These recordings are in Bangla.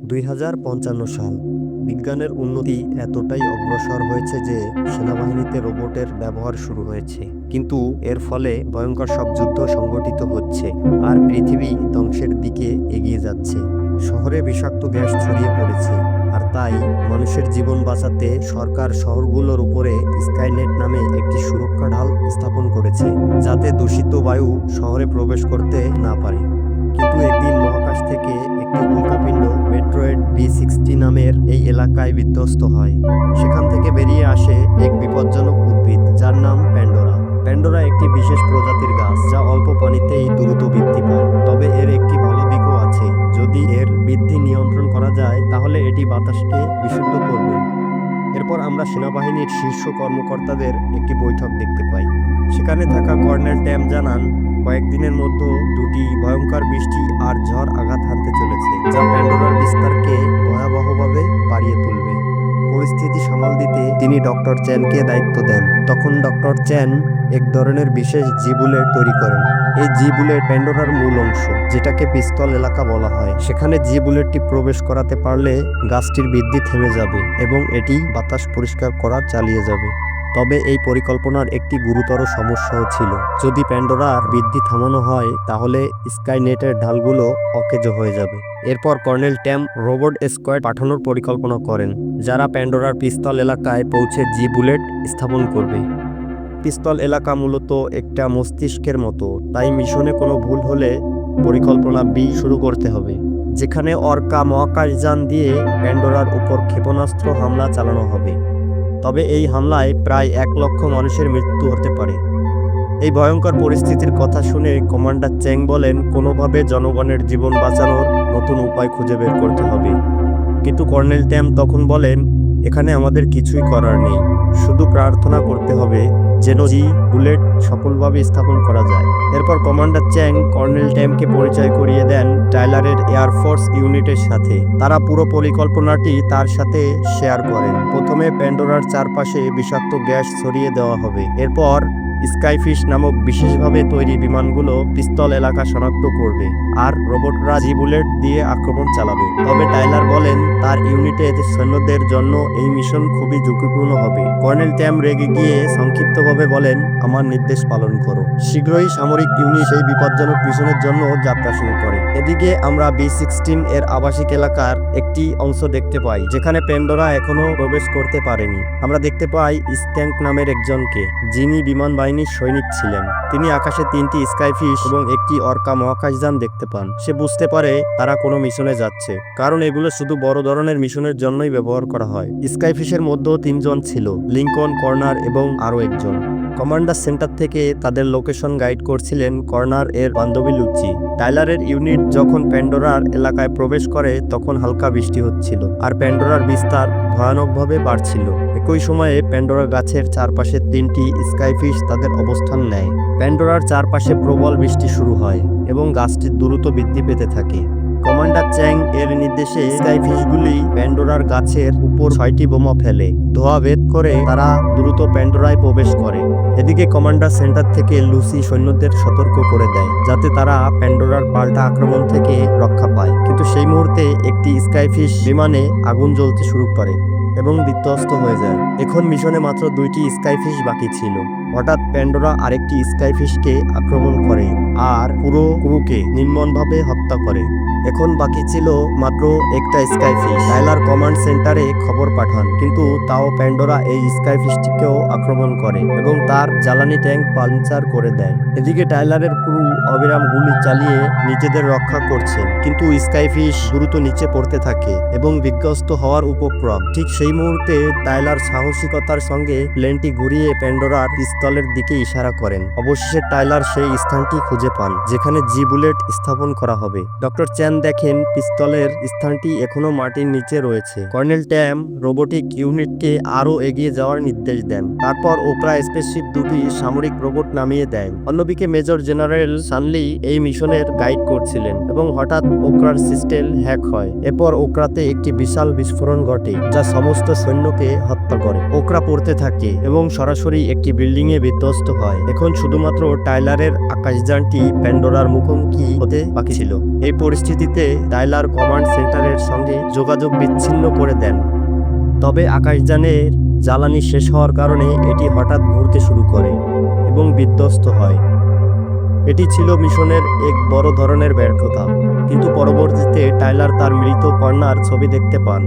2055 সাল। বিজ্ঞানের উন্নতি এতটাই অগ্রসর হয়েছে যে সেনাবাহিনীতে রোবটের ব্যবহার শুরু হয়েছে। কিন্তু এর ফলে ভয়ঙ্কর সব যুদ্ধ সংগঠিত হচ্ছে আর পৃথিবী ধ্বংসের দিকে এগিয়ে যাচ্ছে। শহরে বিষাক্ত গ্যাস ছড়িয়ে পড়েছে, আর তাই মানুষের জীবন বাঁচাতে সরকার শহরগুলোর উপরে স্কাইনেট নামে একটি সুরক্ষা ঢাল স্থাপন করেছে, যাতে দূষিত বায়ু শহরে প্রবেশ করতে না পারে। কিন্তু একদিন মহাকাশ থেকে একটি উল্কাপিণ্ড মেট্রয়েড B60 নামের এই এলাকায় বিধ্বস্ত হয়। সেখান থেকে বেরিয়ে আসে এক বিপজ্জনক উদ্ভিদ, যার নাম প্যান্ডোরা। প্যান্ডোরা একটি বিশেষ প্রজাতির গাছ, যা অল্প পানিতেই দ্রুত বৃদ্ধি পায়। তবে এর একটি ভালো দিকও আছে। যদি এর বৃদ্ধি নিয়ন্ত্রণ করা যায়, তাহলে এটি বাতাসকে বিশুদ্ধ করবে। এরপর আমরা সেনাবাহিনীর শীর্ষ কর্মকর্তাদের একটি বৈঠক দেখতে পাই। সেখানে থাকা কর্নেল ট্যাম জানান, কয়েকদিনের মধ্যে দুটি ভয়ঙ্কর বৃষ্টি আর ঝড় আঘাত হানতে চলেছে, যা প্যান্ডোরার বিস্তারকে ভয়াবহভাবে বাড়িয়ে তুলবে। পরিস্থিতি সামাল দিতে তিনি ডক্টর চ্যানকে দায়িত্ব দেন। তখন ডক্টর চ্যান এক ধরনের বিশেষ জি-বুলেট তৈরি করেন। এই জি-বুলেট প্যান্ডোরার মূল অংশ, যেটাকে পিস্তল এলাকা বলা হয়। সেখানে জি-বুলেটটি প্রবেশ করাতে পারলে গাছটির বৃদ্ধি থেমে যাবে এবং এটি বাতাস পরিষ্কার করা চালিয়ে যাবে। তবে এই পরিকল্পনার একটি গুরুতর সমস্যাও ছিল। যদি প্যান্ডোরার বৃদ্ধি থামানো হয়, তাহলে স্কাইনেটের ঢালগুলো অকেজো হয়ে যাবে। এরপর কর্নেল ট্যাম রোবট স্কোয়াড পাঠানোর পরিকল্পনা করেন, যারা প্যান্ডোরার পিস্তল এলাকায় পৌঁছে জি-বুলেট স্থাপন করবে। পিস্তল এলাকা মূলত একটা মস্তিষ্কের মতো, তাই মিশনে কোনো ভুল হলে পরিকল্পনা বি শুরু করতে হবে, যেখানে অর্কা মহাকাশযান দিয়ে প্যান্ডোরার উপর ক্ষেপণাস্ত্র হামলা চালানো হবে। তবে এই হামলায় প্রায় 1 লক্ষ মানুষের মৃত্যু হতে পারে। এই ভয়ঙ্কর পরিস্থিতির কথা শুনে কমান্ডার চ্যাং বলেন, কোনোভাবে জনগণের জীবন বাঁচানোর নতুন উপায় খুঁজে বের করতে হবে। কিন্তু কর্নেল ট্যাম তখন বলেন, এখানে আমাদের কিছুই করার নেই, শুধু প্রার্থনা করতে হবে যেন জি-বুলেট সফলভাবে স্থাপন করা যায়। এরপর কমান্ডার চ্যাং কর্নেল ট্যামকে পরিচয় করিয়ে দেন টাইলারের এয়ারফোর্স ইউনিটের সাথে। তারা পুরো পরিকল্পনাটি তার সাথে শেয়ার করেন। প্রথমে প্যান্ডোরার চারপাশে বিষাক্ত গ্যাস ছড়িয়ে দেওয়া হবে। এরপর স্কাইফিশ নামক বিশেষভাবে তৈরি বিমানগুলো পিস্তল এলাকা শনাক্ত করবে, আর রোবটরা জি-বুলেট দিয়ে আক্রমণ চালাবে। তবে টাইলার বলেন, তার ইউনিটের সৈন্যদের জন্য এই মিশন খুবই ঝুঁকিপূর্ণ হবে। কর্নেল ট্যাম রেগে গিয়ে সংক্ষিপ্তভাবে বলেন, আমার নির্দেশ পালন করো। শীঘ্রই সামরিক ইউনিট সেই বিপজ্জনক মিশনের জন্য যাত্রা শুরু করে। এদিকে আমরা B16 এর আবাসিক এলাকার একটি অংশ দেখতে পাই, যেখানে প্যান্ডোরা এখনো প্রবেশ করতে পারেনি। আমরা দেখতে পাই স্ট্যাঙ্ক নামের একজনকে, যিনি বিমান বাহিনীর সৈনিক ছিলেন। তিনি আকাশে 3টি স্কাইফিশ এবং একটি অর্কা মহাকাশযান দেখতে পান। সে বুঝতে পারে তারা কোনো মিশনে যাচ্ছে, কারণ এগুলো শুধু বড় ধরনের মিশনের জন্যই ব্যবহার করা হয়। স্কাইফিশের মধ্যেও 3 জন ছিল, লিঙ্কন, কর্নার এবং আরও একজন। কমান্ডার সেন্টার থেকে তাদের লোকেশন গাইড করছিলেন কর্নার এর বান্ধবী লুচি। টাইলারের ইউনিট যখন প্যান্ডোরার এলাকায় প্রবেশ করে, তখন হালকা বৃষ্টি হচ্ছিল, আর প্যান্ডোরার বিস্তার ভয়ানকভাবে বাড়ছিল। একই সময়ে প্যান্ডোরা গাছের চারপাশে 3টি স্কাইফিশ তাদের অবস্থান নেয়। প্যান্ডোরার চারপাশে প্রবল বৃষ্টি শুরু হয় এবং গাছটি দ্রুত বৃদ্ধি পেতে থাকে। কমান্ডার চ্যাং এর নির্দেশে স্কাইফিশগুলি প্যান্ডোরার গাছের উপর 6টি বোমা ফেলে। ধোঁয়া ভেদ করে তারা দ্রুত প্যান্ডোরায় প্রবেশ করে। এদিকে কমান্ডার সেন্টার থেকে লুসি সৈন্যদের সতর্ক করে দেয়, যাতে তারা প্যান্ডোরার পাল্টা আক্রমণ থেকে রক্ষা পায়। কিন্তু সেই মুহূর্তে একটি স্কাইফিশ বিমানে আগুন জ্বলতে শুরু করে এবং বিধ্বস্ত হয়ে যায়। এখন মিশনে মাত্র 2টি স্কাইফিশ বাকি ছিল। হঠাৎ প্যান্ডোরা আরেকটি স্কাইফিশকে আক্রমণ করে আর পুরো ক্রুকে নির্মমভাবে হত্যা করে। এখন বাকি ছিল মাত্র একটা স্কাইফিশ। টাইলার কমান্ড সেন্টারে খবর পাঠান, কিন্তু তাও প্যান্ডোরা এই স্কাইফিশটিকেও আক্রমণ করে এবং তার জ্বালানি ট্যাঙ্ক পাংচার করে দেয়। এদিকে টাইলারের ক্রু অবিরাম গুলি চালিয়ে নিজেদের রক্ষা করছে, কিন্তু স্কাইফিশ দ্রুত নিচে পড়তে থাকে এবং বিধ্বস্ত হওয়ার উপক্রম। ঠিক সেই মুহূর্তে টাইলার সাহসিকতার সঙ্গে প্লেনটি ঘুরিয়ে প্যান্ডোরার পিস্তলের দিকে ইশারা করেন। অবশেষে টাইলার সেই স্থানটি খুঁজে পান, যেখানে জি-বুলেট স্থাপন করা হবে। ডক্টর চ্যান দেখেন পিস্তলের স্থানটি এখনো মাটির নিচে রয়েছে। কর্নেল ট্যাম রোবোটিক ইউনিটকে আরও এগিয়ে যাওয়ার নির্দেশ দেন। তারপর ওকরা স্পেসশিপ 2টি সামরিক রোবট নামিয়ে দেন। অন্যদিকে মেজর জেনারেল সানলি এই মিশনের গাইড করছিলেন এবং হঠাৎ ওকরার সিস্টেম হ্যাক হয়। এরপর ওকরাতে একটি বিশাল বিস্ফোরণ ঘটে, যা সমস্ত সৈন্যকে হত্যা করে। ওকরা পড়তে থাকে এবং সরাসরি একটি বিল্ডিং এ ভেঙে বিধ্বস্ত হয়। এখন শুধুমাত্র টাইলারের আকাশযানটি প্যান্ডোরার মুখোমুখি হতে বাকি ছিল। এই পরিস্থিতিতে টাইলার কমান্ড সেন্টারের সঙ্গে যোগাযোগ বিচ্ছিন্ন করে দেন। তবে আকাশযানের জ্বালানি শেষ হওয়ার কারণে এটি হঠাৎ ঘুরতে শুরু করে এবং বিধ্বস্ত হয়। এটি ছিল মিশনের এক বড় ধরনের ব্যর্থতা, কিন্তু পরবর্তীতে টাইলার তার মৃত কর্নার ছবি দেখতে পান,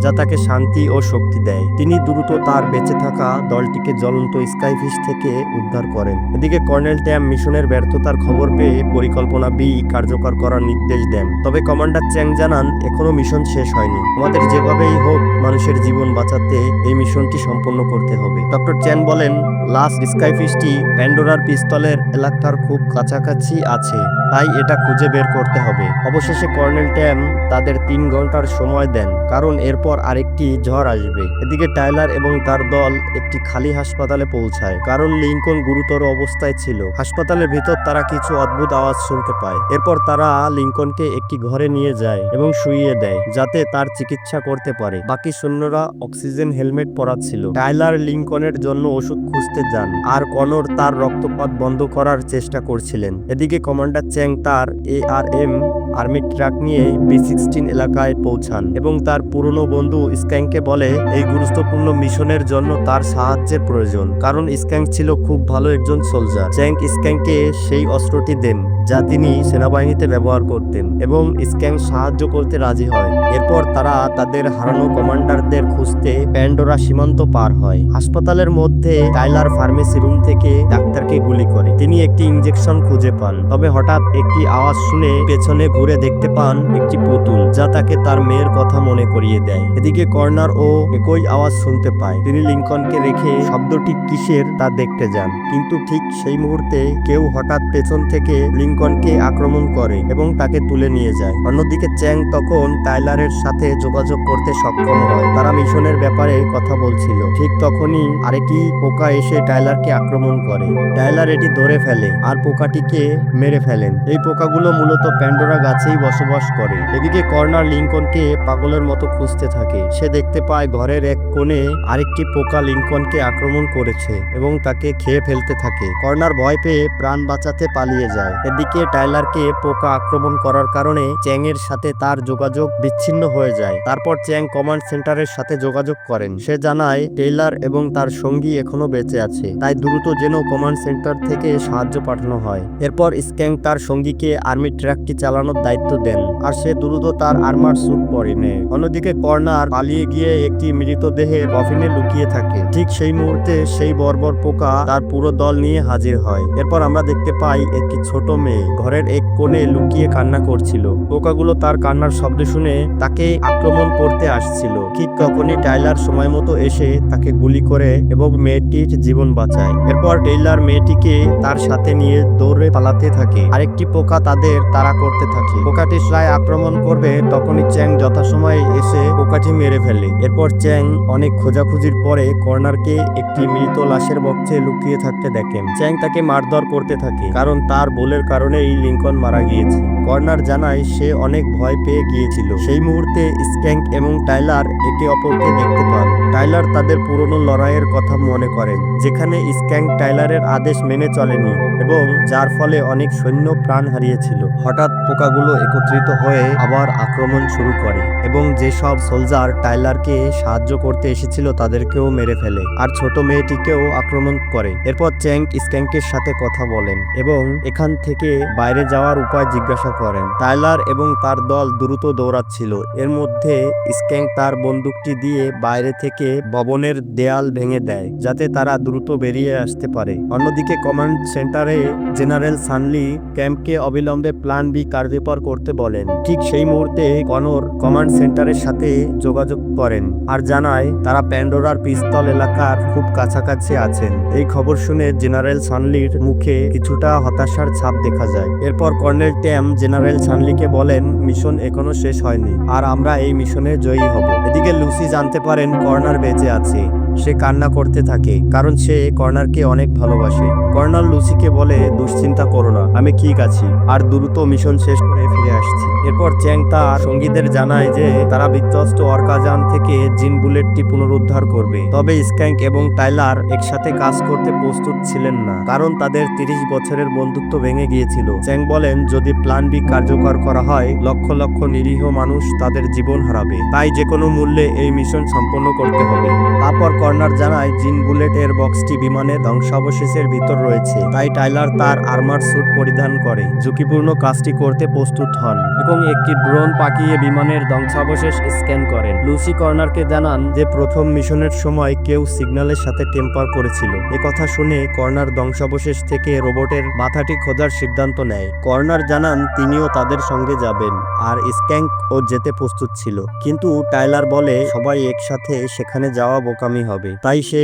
যা তাকে শান্তি ও শক্তি দেয়। তিনি দ্রুত তার বেঁচে থাকা দলটিকে জ্বলন্ত স্কাইফিশ থেকে উদ্ধার করেন। এদিকে কর্নেল ট্যাম মিশনের ব্যর্থতার খবর পেয়ে পরিকল্পনা বি কার্যকর করার নির্দেশ দেন। তবে কমান্ডার চ্যাং জানান, এখনো মিশন শেষ হয়নি, আমাদের যেভাবেই হোক মানুষের জীবন বাঁচাতে এই মিশনটি সম্পন্ন করতে হবে। ডক্টর চ্যান বলেন, লাস্ট স্কাইফিশটি প্যান্ডোরার পিস্তলের এলাকার খুব কাছাকাছি আছে, তাই এটা খুঁজে বের করতে হবে। অবশেষে কর্নেল ট্যাম তাদের 3 ঘন্টার সময় দেন, কারণ এরপর আরেকটি ঝড় আসবে। এদিকে টাইলার এবং তার দল একটি খালি হাসপাতালে পৌঁছায়, কারণ লিঙ্কন গুরুতর অবস্থায় ছিল। হাসপাতালের ভিতর তারা কিছু অদ্ভুত আওয়াজ শুনতে পায়। এরপর তারা লিঙ্কনকে একটি ঘরে নিয়ে যায় এবং শুইয়ে দেয়, যাতে তার চিকিৎসা করতে পারে। বাকি সৈন্যরা অক্সিজেন হেলমেট পরা ছিল। টাইলার লিঙ্কনের জন্য ওষুধ খুঁজতে যান, আর কনর তার রক্তপাত বন্ধ করার চেষ্টা করছিলেন। এদিকে কমান্ডার চ্যাং তার ARM আর্মি ট্রাক নিয়ে B-16 এলাকায় পৌঁছান এবং তার পুরনো বন্ধু স্ক্যাঙ্ককে বলে এই গুরুত্বপূর্ণ মিশনের জন্য তার সাহায্যের প্রয়োজন, কারণ স্ক্যাঙ্ক ছিল খুব ভালো একজন সোলজার। চ্যাং স্ক্যাঙ্ককে সেই অস্ত্রটি দেন যা তিনি সেনাবাহিনীতে ব্যবহার করতেন, এবং স্ক্যাঙ্ক সাহায্য করতে রাজি হয়। এরপর তারা তাদের হারানো কমান্ডারদের খুঁজতে প্যান্ডোরা সীমান্ত পার হয়। হাসপাতালের মধ্যে টাইলার ফার্মেসি রুম থেকে ডাক্তারকে গুলি করে। তিনি একটি ইনজেকশন খুঁজে পান, তবে হঠাৎ একটি আওয়াজ শুনে পেছনে ঘুরে দেখতে পান একটি পুতুল, যা তাকে তার মেয়ের কথা মনে করিয়ে দেয়। এদিকে কর্নার ও একই আওয়াজ শুনতে পায়। তিনি লিঙ্কনকে রেখে শব্দটি কিসের তা দেখতে যান, কিন্তু ঠিক সেই মুহূর্তে কেউ হঠাৎ পেছন থেকে লিঙ্কনকে আক্রমণ করে এবং তাকে তুলে নিয়ে যায়। অন্যদিকে চ্যাং তখন টাইলারের সাথে যোগাযোগ করতে সক্ষম হয়। তারা মিশনের ব্যাপারে কথা বলছিল। ঠিক তখনই আরেকটি পোকা এসে টাইলারকে আক্রমণ করে। টাইলার এটি ধরে ফেলে আর পোকাটিকে মেরে ফেলেন। এই পোকাগুলো মূলত প্যান্ডোরা গাছেই বসবাস করে। এদিকে কর্নার লিঙ্কনকে পাগলের মতো খুঁজতে থাকে। সে দেখতে পায় ঘরের এক কোণে আরেকটি পোকা লিঙ্কনকে আক্রমণ করেছে এবং তাকে খেয়ে ফেলতে থাকে। কর্নার ভয় পেয়ে প্রাণ বাঁচাতে পালিয়ে যায়। এদিকে টাইলারকে পোকা আক্রমণ করার কারণে চ্যাং এর সাথে তার যোগাযোগ বিচ্ছিন্ন হয়ে যায়। তারপর চ্যাং কমান্ড সেন্টারের সাথে যোগাযোগ করেন। সে জানায় টেইলার এবং তার সঙ্গী এখনো বেঁচে আছে, তাই দ্রুত যেন কমান্ড সেন্টার থেকে সাহায্য পাঠানো হয়। এরপর স্ক্যাঙ্ক তার সঙ্গীকে আর্মি ট্রাকটি চালানোর দায়িত্ব দেন, আর সে দ্রুত তার আর্মার স্যুট পরে নেয়। অন্যদিকে কর্নার পালিয়ে গিয়ে একটি মৃতদেহের কফিনে লুকিয়ে থাকে। ঠিক সেই মুহূর্তে সেই বর্বর পোকা তার পুরো দল নিয়ে হাজির হয়। এরপর আমরা দেখতে পাই একটি ছোট মেয়ে ঘরের এক কোণে লুকিয়ে কান্না করছিল। পোকাগুলো তার কান্নার শব্দ শুনে তাকে আক্রমণ করতে আসছিল। ঠিক তখনই টাইলার সময় মতো এসে তাকে গুলি করে এবং মেয়েটির জীবন বাঁচায়। এরপর টেইলার মেয়েটিকে তার সাথে নিয়ে দৌড়ে পালাতে থাকে। আরেকটি পোকা তাদের তাড়া করতে থাকে। পোকাটি প্রায় আক্রমণ করবে, তখনই চ্যাং যথাসময়ে এসে পোকাটি মেরে ফেলে। এরপর চ্যাং অনেক খোঁজাখুঁজির পরে কর্নারকে একটি মৃত লাশের বক্সে লুকিয়ে থাকতে দেখেন। চ্যাং তাকে মারধর করতে থাকে, কারণ তার ভুলের কারণে এই লিঙ্কন মারা গিয়েছে। কর্নার জানায় সে অনেক ভয় পেয়ে গিয়েছিল। সেই মুহূর্তে স্ক্যাঙ্ক এবং টাইলার একে অপরকে দেখতে পান। টাইলার তাদের পুরনো লড়াইয়ের কথা মনে করেন, যেখানে স্ক্যাঙ্ক টাইলারের আদেশ মেনে চলেনি এবং যার ফলে অনেক সৈন্য প্রাণ হারিয়েছিল। হঠাৎ পোকাগুলো একত্রিত হয়ে আবার আক্রমণ শুরু করে এবং যেসব সোলজার টাইলারকে সাহায্য করতে এসেছিল তাদেরকেও মেরে ফেলে, আর ছোট মেয়েটিকেও আক্রমণ করে। এরপর চ্যাং স্ক্যাঙ্কের সাথে কথা বলেন এবং এখান থেকে বাইরে যাওয়ার উপায় জিজ্ঞাসা করেন। টাইলার এবং তার দল দ্রুত দৌড়াচ্ছিল। এর মধ্যে স্ক্যাঙ্ক তার বন্দুকটি দিয়ে বাইরে থেকে ভবনের দেয়াল ভেঙে দেয়, যাতে তারা দ্রুত বেরিয়ে আসতে পারে। অন্যদিকে কমান্ড সেন্টারে জেনারেল সানলি ক্যাম্পকে অবিলম্বে প্ল্যান বি কার্যকর করতে বলেন। ঠিক সেই মুহূর্তে কনর কমান্ড সেন্টারের সাথে যোগাযোগ করেন আর জানায় তারা প্যান্ডোরার পিস্তল এলাকার খুব কাছাকাছি আছেন। এই খবর শুনে জেনারেল সানলির মুখে কিছুটা হতাশার ছাপ দেখা যায়। এরপর কর্নেল ট্যাম জেনারেল সানলিকে বলেন, মিশন এখনো শেষ হয়নি আর আমরা এই মিশনে জয়ী হব। এদিকে লুসি জানতে পারেন কর্নার বেঁচে আছে সে কান্না করতে থাকে কারণ সে কর্নারকে অনেক ভালোবাসে। কর্নার লুসিকে বলে, দুশ্চিন্তা করো না, আমি ঠিক আছি আর দ্রুত মিশন শেষ করে ফিরে আসছি। এরপর চ্যাং তার সঙ্গীদের জানায় যে তারা বিধ্বস্ত অর্কাজান থেকে জিন বুলেটটি পুনরুদ্ধার করবে। তবে স্ক্যাঙ্ক এবং টাইলার একসাথে কাজ করতে প্রস্তুত ছিলেন না, কারণ তাদের 30 বছরের বন্ধুত্ব ভেঙে গিয়েছিল। চ্যাং বলেন, যদি প্ল্যান বি কার্যকর করা হয় লক্ষ লক্ষ নিরীহ মানুষ তাদের জীবন হারাবে, তাই যে কোনো মূল্যে এই মিশন সম্পন্ন করতে হবে। তারপর কর্নার জানায় জিন বুলেট এর বক্সটি বিমানের ধ্বংসাবশেষের ভিতর রয়েছে, তাই টাইলার তার আর্মার স্যুট পরিধান করে ঝুঁকিপূর্ণ কাজটি করতে প্রস্তুত হন এবং একটি ড্রোন পাঠিয়ে বিমানের ধ্বংসাবশেষ স্ক্যান করেন। লুসি কর্নারকে জানান যে প্রথম মিশনের সময় কেউ সিগন্যালের সাথে টেম্পার করেছিল। কথা শুনে কর্নার ধ্বংসাবশেষ থেকে রোবটের মাথাটি খোঁজার সিদ্ধান্ত নেয়। কর্নার জানান তিনিও তাদের সঙ্গে যাবেন আর স্ক্যাঙ্ক ও যেতে প্রস্তুত ছিল, কিন্তু টাইলার বলে সবাই একসাথে সেখানে যাওয়া বোকামি হবে, তাই সে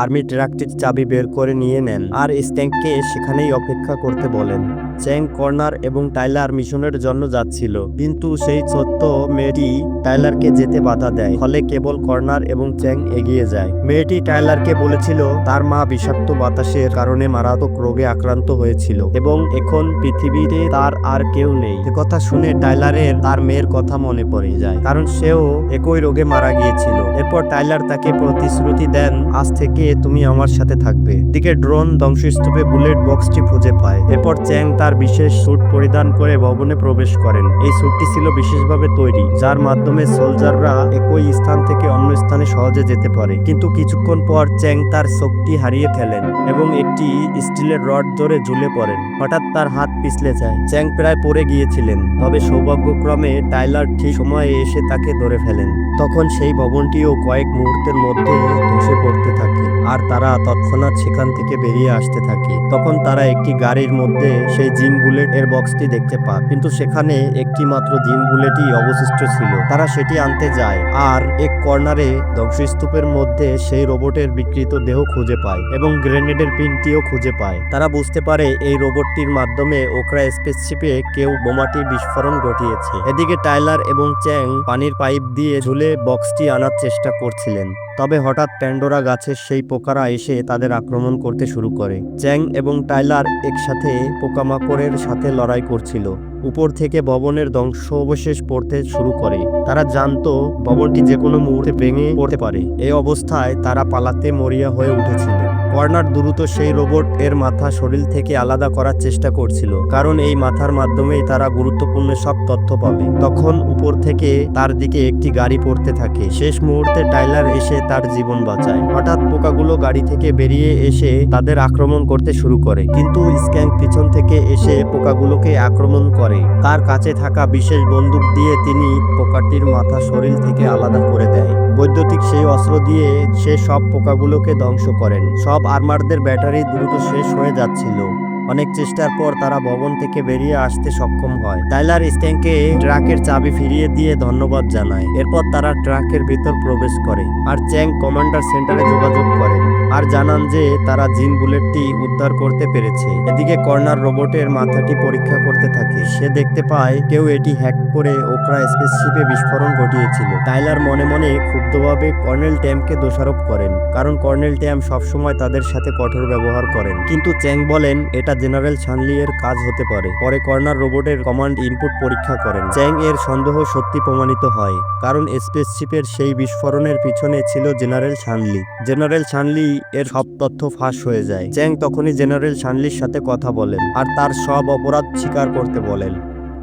আর্মি ট্রাকটির চাবি বের করে নিয়ে নেন আর স্ক্যাঙ্ককে সেখানেই অপেক্ষা করতে বলেন। চ্যাং, কর্নার এবং টাইলার মিশনের জন্য যাচ্ছিল, কিন্তু সেই ছোট্ট মেয়েটি টাইলারকে যেতে বাধা দেয়, ফলে কেবল কর্নার এবং চ্যাং এগিয়ে যায়। মেয়েটি টাইলারকে বলেছিল তার মা বিষাক্ত বাতাসের কারণে মারাত্মক রোগে আক্রান্ত হয়েছিল এবং এখন পৃথিবীতে তার আর কেউ নেই। কথা শুনে টাইলারের তার মেয়ের কথা মনে পড়ে যায়, কারণ সেও একই রোগে মারা গিয়েছিল। এরপর টাইলার তাকে প্রতিশ্রুতি দেন, আজ থেকে তুমি আমার সাথে থাকবে। দিকে ড্রোন ধ্বংসস্তূপে বুলেট বক্সটি খুঁজে পায়। এরপর চ্যাং তার বিশেষ স্যুট পরিধান করে ভবনে প্রবেশ করেন। এই স্যুটটি ছিল বিশেষভাবে তৈরি, যার মাধ্যমে সোলজাররা একই স্থান থেকে অন্য স্থানে সহজে যেতে পারে। কিন্তু কিছুক্ষণ পর চ্যাং তার শক্তি হারিয়ে ফেলেন এবং একটি স্টিলের রড ধরে ঝুলে পড়েন। হঠাৎ তার হাত পিছলে যায়। চ্যাং প্রায় পড়ে গিয়েছিলেন, তবে সৌভাগ্যক্রমে টাইলার ঠিক সময়ে এসে তাকে ধরে ফেলেন। তখন সেই ভবনটিও কয়েক মুহূর্তের মধ্যে ধসে পড়তে থাকে আর তারা তৎক্ষণাৎ সেখান থেকে বেরিয়ে আসতে থাকে। তখন তারা একটি গাড়ির মধ্যে সেই জিন বুলেট এর বক্সটি দেখতে পায়, কিন্তু সেখানে একটি মাত্র জিন বুলেটই অবশিষ্ট ছিল। তারা সেটি আনতে যায় আর এক কর্নারে ধ্বংসস্তূপের মধ্যে সেই রোবটের বিকৃত দেহ খুঁজে পায় এবং গ্রেনেডের পিনটিও খুঁজে পায়। তারা বুঝতে পারে এই রোবটটির মাধ্যমে ওকরা স্পেসশিপে কেউ বোমাটি বিস্ফোরণ ঘটিয়েছে। এদিকে টাইলার এবং চ্যাং পানির পাইপ দিয়ে ঝুলে বক্সটি আনার চেষ্টা করছিলেন, তবে হঠাৎ প্যান্ডোরা গাছের সেই পোকারা এসে তাদের আক্রমণ করতে শুরু করে। চ্যাং এবং টাইলার একসাথে পোকামাকড়ের সাথে লড়াই করছিল। উপর থেকে ভবনের ধ্বংসাবশেষ পড়তে শুরু করে। তারা জানতো ভবনটি যে কোনো মুহূর্তে ভেঙে পড়তে পারে। এই অবস্থায় তারা পালাতে মরিয়া হয়ে উঠেছিল। কর্নার দ্রুত সেই রোবট এর মাথা শরীর থেকে আলাদা করার চেষ্টা করছিল, কারণ এই মাথার মাধ্যমেই তারা গুরুত্বপূর্ণ সব তথ্য পাবে। তখন উপর থেকে তার দিকে একটি গাড়ি পড়তে থাকে। শেষ মুহূর্তে টাইলার এসে তার জীবন বাঁচায়। হঠাৎ পোকাগুলো গাড়ি থেকে বেরিয়ে এসে তাদের আক্রমণ করতে শুরু করে, কিন্তু স্ক্যাঙ্ক পিছন থেকে এসে পোকাগুলোকে আক্রমণ করে। তার কাছে থাকা বিশেষ বন্দুক দিয়ে তিনি পোকাটির মাথা শরীর থেকে আলাদা করে দেয়। বৈদ্যুতিক সেই অস্ত্র দিয়ে সে সব পোকাগুলোকে ধ্বংস করেন। সব আর্মারদের ব্যাটারি দ্রুত শেষ হয়ে যাচ্ছিল। অনেক চেষ্টার পর তারা ভবন থেকে বেরিয়ে আসতে সক্ষম হয়। টাইলার স্ট্যাংকে ট্রাকের চাবি ফিরিয়ে দিয়ে ধন্যবাদ জানায়। এরপর তারা ট্রাকের ভিতর প্রবেশ করে আর চ্যাং কমান্ডার সেন্টারে যোগাযোগ করেন আর জানান যে তারা জিন বুলেটটি উদ্ধার করতে পেরেছে। এদিকে কর্নার রোবটের মাথাটি পরীক্ষা করতে থাকে। সে দেখতে পায় কেউ এটি হ্যাক করে ওকরা স্পেসশিপে বিস্ফোরণ ঘটিয়েছিল। টাইলার মনে মনে ক্ষুব্ধভাবে কর্নেল ট্যামকে দোষারোপ করেন, কারণ কর্নেল ট্যাম সবসময় তাদের সাথে কঠোর ব্যবহার করেন। কিন্তু চ্যাং বলেন এটা জেনারেল শানলি এর কাজ হতে পারে। পরে কর্নার রোবটের কমান্ড ইনপুট পরীক্ষা করেন। চ্যাং এর সন্দেহ সত্যি প্রমাণিত হয়, কারণ স্পেসশিপের সেই বিস্ফোরণের পিছনে ছিল জেনারেল শানলি। জেনারেল শানলি এর সব তথ্য ফাঁস হয়ে যায়। চ্যাং তখনই জেনারেল শানলির সাথে কথা বলেন আর তার সব অপরাধ স্বীকার করতে বলেন,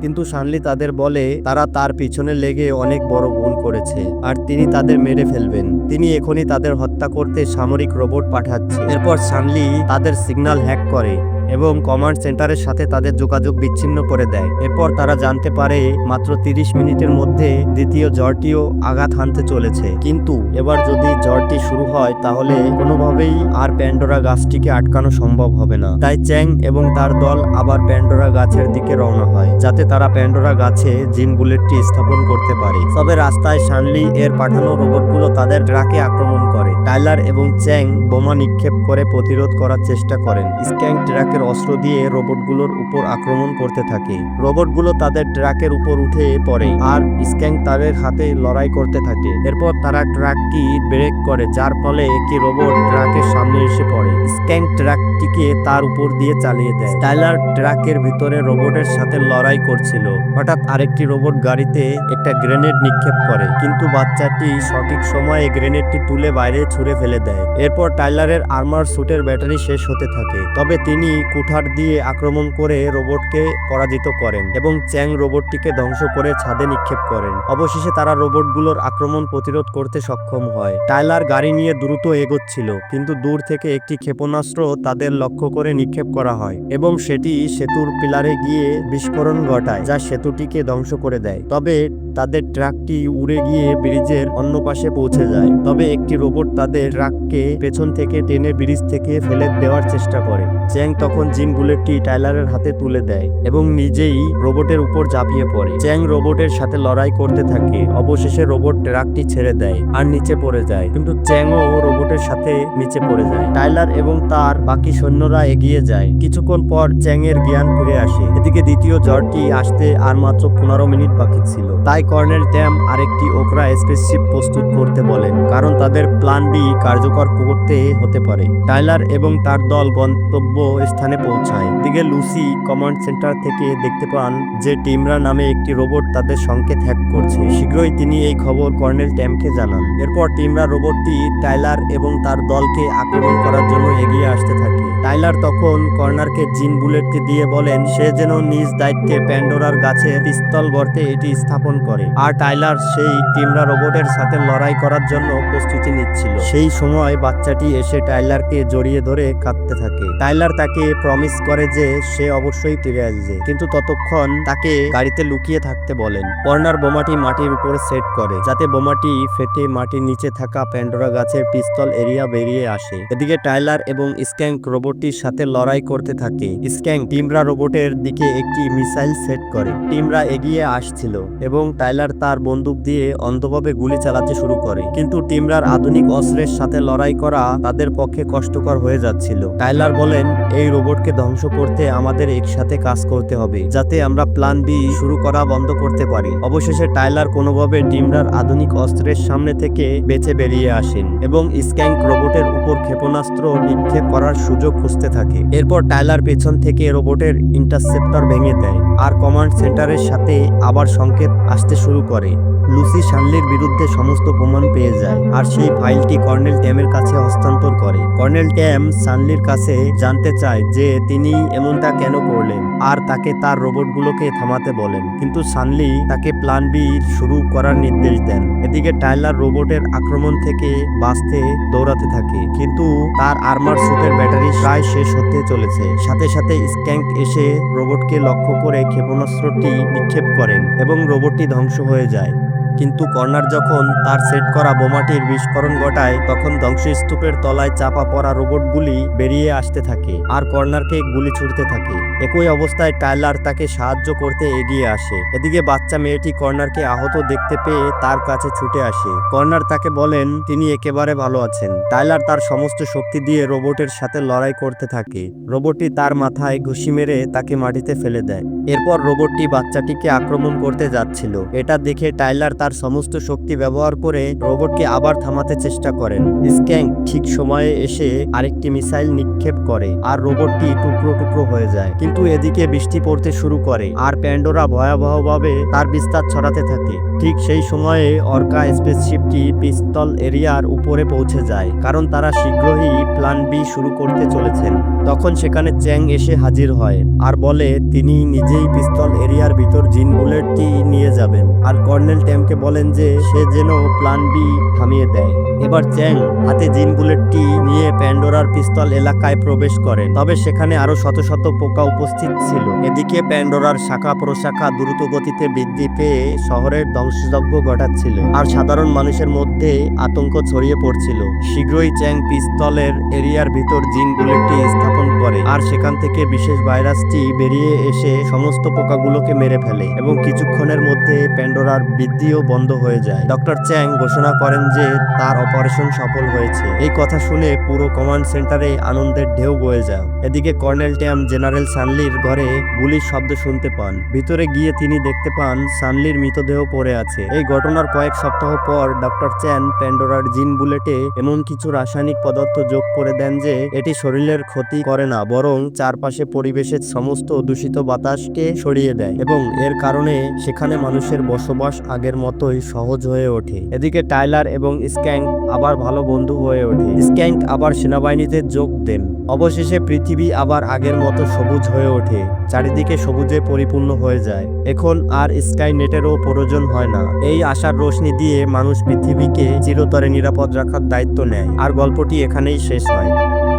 কিন্তু শানলি তাদের বলে তারা তার পিছনে লেগে অনেক বড় ভুল করেছে আর তিনি তাদের মেরে ফেলবেন। তিনি এখনই তাদের হত্যা করতে সামরিক রোবট পাঠাচ্ছে। এরপর শানলি তাদের সিগন্যাল হ্যাক করে এবং কমান্ড সেন্টারের সাথে তাদের যোগাযোগ বিচ্ছিন্ন করে দেয়। এরপর তারা জানতে পারে মাত্র 30 মিনিটের মধ্যে দ্বিতীয় ঝড়টিও আঘাত হানতে চলেছে। কিন্তু এবার যদি ঝড়টি শুরু হয় তাহলে কোনোভাবেই আর প্যান্ডোরা গাছটিকে আটকানো সম্ভব হবে না। তাই চ্যাং এবং তার দল আবার প্যান্ডোরা গাছের দিকে রওনা হয়, যাতে তারা প্যান্ডোরা গাছে জিন বুলেটটি স্থাপন করতে পারে। তবে রাস্তায় শানলি এর পাঠানো রোবটগুলো তাদের ট্রাকে আক্রমণ করে। টাইলার এবং চ্যাং বোমা নিক্ষেপ করে প্রতিরোধ করার চেষ্টা করেন। স্ক্যাঙ্ক ট্রাকের তাদের অস্ত্র দিয়ে রোবটগুলোর উপর আক্রমণ করতে থাকে। রোবটগুলো তাদের ট্রাকের উপর উঠে পড়ে আর স্ক্যাঙ্ক তাদের হাতে লড়াই করতে থাকে। এরপর তারা ট্রাকটি ব্রেক করে, যার ফলে একটি রোবট ট্রাকের সামনে এসে পড়ে। স্ক্যাঙ্ক ট্রাকটিকে তার উপর দিয়ে চালিয়ে দেয়। টাইলার ট্রাকের ভিতরে রোবটের সাথে লড়াই করছিল। হঠাৎ আরেকটি রোবট গাড়িতে একটা গ্রেনেড নিক্ষেপ করে, কিন্তু বাচ্চাটি সঠিক সময়ে গ্রেনেডটি তুলে বাইরে ছুঁড়ে ফেলে দেয়। এরপর টাইলারের আর্মার স্যুটের ব্যাটারি শেষ হতে থাকে, তবে তিনি কুঠার দিয়ে আক্রমণ করে রোবটকে পরাজিত করেন এবং চ্যাং রোবটটিকে ধ্বংস করে ছাদে নিক্ষেপ করেন। অবশেষে তারা রোবটগুলোর আক্রমণ প্রতিরোধ করতে সক্ষম হয়। টাইলার গাড়ি নিয়ে দ্রুত এগোচ্ছিল, কিন্তু দূর থেকে একটি ক্ষেপণাস্ত্র তাদের লক্ষ্য করে নিক্ষেপ করা হয় এবং সেটি সেতুর পিলারে গিয়ে বিস্ফোরণ ঘটায়, যা সেতুটিকে ধ্বংস করে দেয়। তবে তাদের ট্রাকটি উড়ে গিয়ে ব্রিজের অন্য পাশে পৌঁছে যায়। তবে একটি রোবট তাদের ট্রাককে পেছন থেকে টেনে ব্রিজ থেকে ফেলে দেওয়ার চেষ্টা করে। চ্যাং তখন জিন বুলেটটি টাইলারের হাতে তুলে দেয় এবং নিজেই রোবটের উপর ঝাঁপিয়ে পড়ে। চ্যাং রোবটের সাথে লড়াই করতে থাকে। অবশেষে রোবট ট্রাকটি ছেড়ে দেয় আর নিচে পড়ে যায়, কিন্তু চ্যাংও রোবটের সাথে নিচে পড়ে যায়। টাইলার এবং তার বাকি সৈন্যরা এগিয়ে যায়। কিছুক্ষণ পর চ্যাং এর জ্ঞান ফিরে আসে। এদিকে দ্বিতীয় ঝড়টি আসতে আর মাত্র 15 মিনিট বাকি ছিল। তাই কর্নেল ট্যাম আরেকটি ওকরা স্পেসশিপ প্রস্তুত করতে বলেন, কারণ তাদের প্ল্যান বি কার্যকর করতে হতে পারে। টাইলার এবং তার দল গন্তব্য স্থানে পৌঁছায়। এদিকে লুসি কমান্ড সেন্টার থেকে দেখতে পান যে টিমরা নামে একটি রোবট তাদের সংকেত হ্যাক করছে। শীঘ্রই তিনি এই খবর কর্নেল ট্যামকে জানান। এরপর টিমরা রোবটটি টাইলার এবং তার দলকে আক্রমণ করার জন্য এগিয়ে আসতে থাকে। টাইলার তখন কর্নারকে জিন বুলেটটি দিয়ে বলেন সে যেন নিজ দায়িত্বে প্যান্ডোরার গাছের পিস্তল গর্তে এটি স্থাপন করে, আর টাইলার সেই টিমরা রোবটের সাথে লড়াই করার জন্য প্রস্তুতি নিচ্ছিল। সেই সময় বাচ্চাটি এসে টাইলারকে জড়িয়ে ধরে কাঁদতে থাকে। টাইলার তাকে প্রমিস করে যে সে অবশ্যই ফিরে আসবে, কিন্তু ততক্ষণ তাকে গাড়িতে লুকিয়ে থাকতে বলেন। কর্নার বোমাটি মাটির উপরে সেট করে, যাতে বোমাটি ফেটে মাটির নিচে থাকা প্যান্ডোরা গাছের পিস্তল এরিয়া বেরিয়ে আসে। এদিকে টাইলার এবং স্ক্যাঙ্ক রোবটটির সাথে লড়াই করতে থাকে। স্ক্যাঙ্ক টিমরা রোবটের দিকে একটি মিসাইল সেট করে। টিমরা এগিয়ে আসছিল এবং টাইলার তার বন্দুক দিয়ে অন্ধভাবে গুলি চালাতে শুরু করে, কিন্তু টিমরার আধুনিক অস্ত্রের সাথে লড়াই করা তাদের পক্ষে কষ্টকর হয়ে যাচ্ছিল। টাইলার বলেন এই রোবটকে ধ্বংস করতে আমাদের একসাথে কাজ করতে হবে, যাতে আমরা প্ল্যান বি শুরু করা বন্ধ করতে পারি। অবশেষে টাইলার কোনোভাবে টিমরার আধুনিক অস্ত্রের সামনে থেকে বেঁচে বেরিয়ে আসেন এবং স্ক্যাঙ্ক রোবটের উপর ক্ষেপণাস্ত্র নিক্ষেপ করার সুযোগ খুঁজতে থাকে। এরপর টাইলার পেছন থেকে রোবটের ইন্টারসেপ্টর ভেঙে দেয় আর কমান্ড সেন্টারের সাথে আবার সংকেত আসতে শুরু করে। লুসি শানলির বিরুদ্ধে সমস্ত প্রমাণ পেয়ে যায় আর সেই ফাইলটি কর্নেল ট্যামের কাছে হস্তান্তর করে। কর্নেল ট্যাম শানলির কাছে জানতে চায় যে তিনি এমনটা কেন করলেন আর তাকে তার রোবটগুলোকে থামাতে বলেন, কিন্তু শানলি তাকে প্ল্যান বি শুরু করার নির্দেশ দেন। এদিকে টাইলার রোবটের আক্রমণ থেকে বাঁচতে দৌড়াতে থাকে, কিন্তু তার আর্মার স্যুটের ব্যাটারি প্রায় শেষ হতে চলেছে। সাথে সাথে স্ক্যাঙ্ক এসে রোবটকে লক্ষ্য করে ক্ষেপণাস্ত্রটি নিক্ষেপ করেন এবং রোবটটি ধ্বংস হয়ে যায়। কিন্তু কর্নার যখন তার সেট করা বোমাটির বিস্ফোরণ ঘটায়, তখন ধ্বংসস্তূপের তলায় চাপা পড়া রোবটগুলি বেরিয়ে আসতে থাকে আর কর্নারকে গুলি ছুড়তে থাকে। একই অবস্থায় টাইলার তাকে সাহায্য করতে এগিয়ে আসে। এদিকে বাচ্চা মেয়েটি কর্নারকে আহত দেখতে পেয়ে তার কাছে ছুটে আসে। কর্নার তাকে বলেন তিনি একেবারে ভালো আছেন। টাইলার তার সমস্ত শক্তি দিয়ে রোবটের সাথে লড়াই করতে থাকে। রোবটটি তার মাথায় ঘুষি মেরে তাকে মাটিতে ফেলে দেয়। এরপর রোবটটি বাচ্চাটিকে আক্রমণ করতে যাচ্ছিল। এটা দেখে টাইলার তার সমস্ত শক্তি ব্যবহার করে রোবটকে আবার থামাতে চেষ্টা করেন। স্ক্যাঙ্ক ঠিক সময়ে এসে আরেকটি মিসাইল নিক্ষেপ করে আর রোবটটি টুকরো টুকরো হয়ে যায়। কিন্তু এদিকে বৃষ্টি পড়তে শুরু করে আর প্যান্ডোরা ভয়াবহভাবে তার বিস্তার ছড়াতে থাকে। ঠিক সেই সময়ে অর্কা স্পেসশিপটি পিস্তল এরিয়ার উপরে পৌঁছে যায়, কারণ তারা শীঘ্রই প্ল্যান বি শুরু করতে চলেছেন। তখন সেখানে চ্যাং এসে হাজির হয় আর বলে তিনি নিজেই পিস্তল এরিয়ার ভিতর জিন বুলেটটি নিয়ে যাবেন, আর কর্নেল ট্যামকে বলেন যে সে যেন প্ল্যান বি থামিয়ে দেয়। এবার চ্যাং হাতে জিন বুলেটটি নিয়ে প্যান্ডোরার পিস্তল এলাকায় প্রবেশ করেন, তবে সেখানে আরো শত শত পোকা উপস্থিত ছিল। এদিকে প্যান্ডোরার শাখা প্রশাখা দ্রুত গতিতে বৃদ্ধি পেয়ে শহরের ধ্বংসযজ্ঞ ঘটাচ্ছিল আর সাধারণ মানুষের মধ্যে আতঙ্ক ছড়িয়ে পড়ছিল। শীঘ্রই চ্যাং পিস্তলের এরিয়ার ভিতর জিন বুলেটটি স্থাপন করে আর সেখান থেকে বিশেষ ভাইরাসটি বেরিয়ে এসে সমস্ত পোকাগুলোকে মেরে ফেলে এবং কিছুক্ষণের মধ্যে প্যান্ডোরার বৃদ্ধিও বন্ধ হয়ে যায়। ডক্টর চ্যাং ঘোষণা করেন যে তার অপারেশন সফল হয়েছে। এই কথা শুনে পুরো কমান্ড সেন্টারে আনন্দের ঢেউ বয়ে যায়। এদিকে কর্নেল ট্যাম জেনারেল সানলির ঘরে গুলির শব্দ শুনতে পান। ভিতরে গিয়ে তিনি দেখতে পান সানলির মৃতদেহ পড়ে আছে। এই ঘটনার কয়েক সপ্তাহ পর ডক্টর চ্যান প্যান্ডোরার জিন বুলেটে এমন কিছু রাসায়নিক পদার্থ যোগ করে দেন যে এটি শরীরের ক্ষতি করে না, বরং চারপাশে পরিবেশের সমস্ত দূষিত বাতাসকে সরিয়ে দেয় এবং এর কারণে সেখানে মানুষের বসবাস আগের মতোই সহজ হয়ে ওঠে। এদিকে টাইলার এবং স্ক্যাঙ্ক আবার ভালো বন্ধু হয়ে ওঠে। স্ক্যাঙ্ক আবার সেনাবাহিনীতে যোগ দেন। অবশেষে পৃথিবী আবার আগের মতো সবুজ হয়ে ওঠে, চারিদিকে সবুজে পরিপূর্ণ হয়ে যায়। এখন আর স্কাই নেটেরও প্রয়োজন হয় না। এই আশার রোশনি দিয়ে মানুষ পৃথিবীকে চিরতরে নিরাপদ রাখার দায়িত্ব নেয়। আর গল্পটি এখানেই শেষ হয়।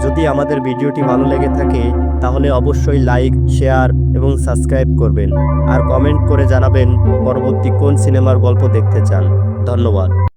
যদি আমাদের ভিডিওটি ভালো লেগে থাকে তাহলে অবশ্যই লাইক, শেয়ার এবং সাবস্ক্রাইব করবেন আর কমেন্ট করে জানাবেন পরবর্তী কোন সিনেমার গল্প দেখতে চান। ধন্যবাদ।